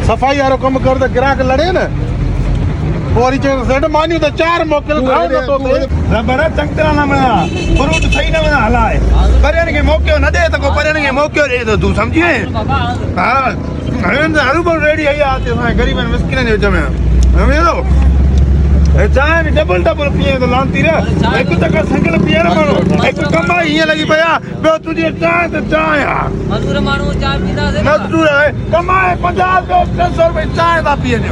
सफाई वारो कम कर तो ग्राहक लड़े न पोरी सेठ मानियो तो चार मोकल खाओ तो बड़ा चंगतरा ना मना फ्रूट सही ना मना हलाए परियन के मौके न दे तो को परियन के मौके दे तो तू समझिए हां हरु पर रेडी है आते हैं गरीब और मिस्किन ने जमे हमें तो चाय भी डबल पिए तो लांती रे एक तक संगल पिए ना मानो एक कमाई ये लगी भैया बे तुझे चाय तो चाय यार मजदूर मानो चाय पीता से मजदूर है कमाए 50 को 300 रुपए चाय दा पिए ने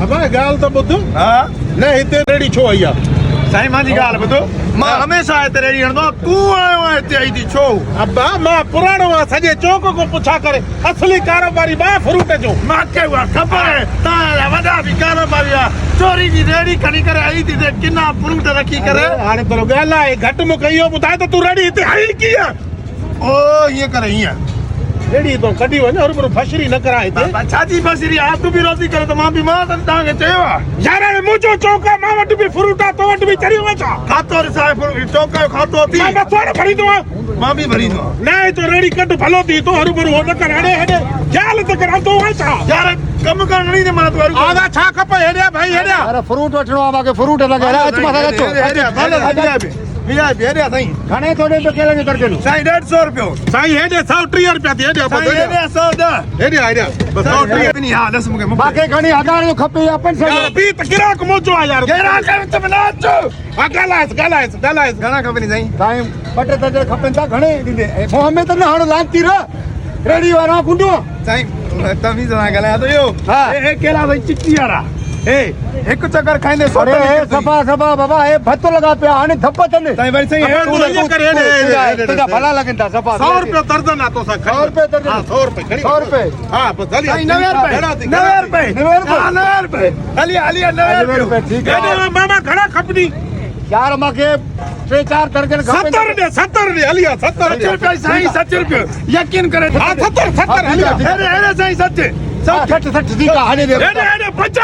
अब गाल तो बुध हां ने हिते रेडी छो आया साईं मां जी गाल बुधो मां हमेशा हिते रेडी हणदो तू आयो है हिते आई थी छो अब्बा मां पुराणो आ सजे चौक को पुछा करे असली कारोबारी बा फ्रूट जो मां के हुआ खबर है ता वडा भी कारोबारी आ चोरी जी रेडी खणी करे आई थी ते किना फ्रूट रखी करे हाने तो गाला है घट मु कहियो बुधाए तो तू रेडी हिते आई किया ओ ये करे हिया रेडी तो कडी वने और पर फशरी न कराए थे छाजी फसरी आप तू भी रोटी करे तो मां भी मां ता के चयो यार मुजो चौका मां वट भी फ्रूटा तो वट भी चरी वचा खातो रे साहब फ्रूट चौका खातो थी मैं थोड़ा भरी दो मां भी भरी दो नहीं तो रेडी कट भलो थी तो हरु बरु हो न कर हडे हडे जाल तो करा तो वचा यार कम करण नहीं दे मां तो आधा छा खप हेडे भाई हेडे अरे फ्रूट वठणो आ माके फ्रूट लगे अच माथा अचो हेडे बिया हेडे साईं घणे थोड़े तो केले कर देनो साईं 150 रुपयो साईं हेडे 130 रुपया थी हेडे साईं हेडे 100 दा हेडे हेडे बस 130 नहीं हां 10 मुके बाकी घणी 1000 जो खपे या 500 यार भी त गिराक मोजो आ यार गेरा के विच में नाचो गलाइस घणा खपनी साईं टाइम बटे त खपन ता घणे दिंदे मो हमें त न हाणो लांती र रेडी वारा गुंडो साईं तमीज ना गला तो यो हां ए केला भाई चिट्टी वाला ए एक चक्कर खाइंदे अरे सफा सफा बाबा ए भत्तो लगा पे हाने थप्प तने साईं भाई सही है तुझा भला लगंदा सफा 100 रुपया दर्जन आ तो सा 100 रुपए दर्जन हां 100 रुपए खड़ी 100 रुपए हां बस चलिए साईं 90 रुपए 90 रुपए हलिया 90 रुपए ठीक है हेडे मामा घणा खपनी यार माके 3-4 दर्जन खपे 70 ने हलिया 70 रुपए साईं 70 रुपए यकीन करे हां 70 हलिया हेडे साईं 70 सब 60 ठीक है हाने दे हेडे 50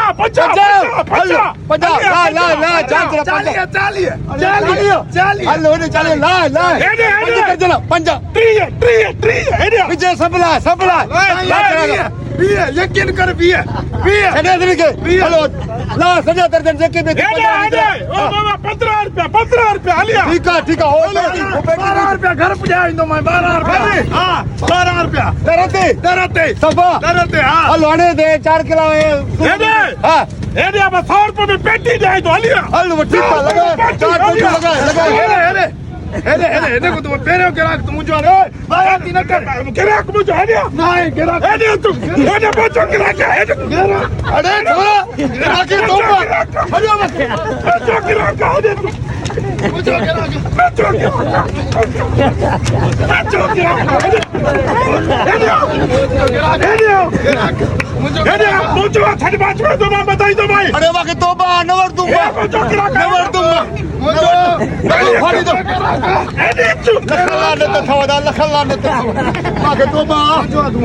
ला चांद 40 हेलो ने चले ला हेडे चलो 50 3 हेडे विजय सबला यकीन कर भी सजा तरीके हेलो ला सजा दर्जन जेके में हेडे ओ मामा 15 रुपया हलिया ठीक है हो 12 रुपया घर पहुंचाई दो मैं 12 रुपया हां 12 रुपया दरते सफा हां हेलो आने दे 4 किलो हेडे हां हेडे अब 100 रुपए में पेटी दे तो हलिया हेलो ठीक है लगा 4 पेटी लगा हेडे को तुम पेरे गिराक तुम मुझे रे बाया तीन कर गिराक मुझे हलिया नहीं गिराक हेडे तू हेडे मुझे गिराक हेडे अरे छोरा गिराक तो हरिया मत मुझे गिराक हेडे मुझे गिराक हेडे मुझे छठ बाज में तो मैं बताई दो भाई अरे वाके तोबा नवर दूंगा मुझे गिराक नवर दूंगा फाड़ी दो हेडे तू लखला ने तो थवा लखला ने तो वाके तोबा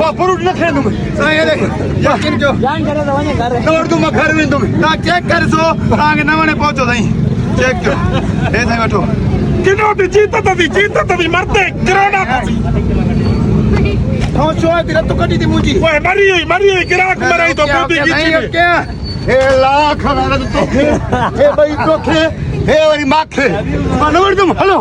वा फ्रूट लखे नु सही है यकीन जो जान करे तो वने घर नवर दूंगा घर में तुम ता चेक कर सो आगे नवने पहुंचो सही चेक करो ए सही बैठो किनो जीत तभी मरते गिराना हां शो तेरा तो कटी थी मुझी ओए मरी हुई गिराक मराई तो पूरी की क्या हे लाख वाला तो हे भाई तोखे हे वरी माखे नवर दूं हेलो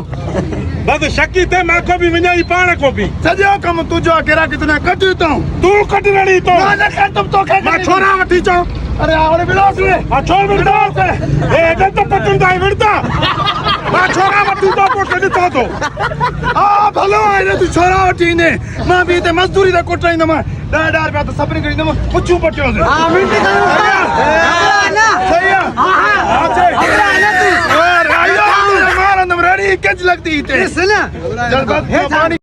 बस शकी थे मैं को भी विनाई पाण को भी सजो कम तुझो गिरा कितने कटी तो तू कट रही तो ना कर तुम तो क्या मैं छोरा वठी चो अरे आवड़े बिलास रे आ छोड़ बिलास ए जब तो पतन दाई विड़ता मैं छोरा वठी तो को कडी तो आ भलो है तू छोरा वठी ने मां भी ते मजदूरी दा कोटाई न मैं 10 रुपया तो सपने करी न पुछू पट्यो से हां मिनट ना सही है हां तू और आयो मारन रेडी किच लगती थे सुन जल्द पानी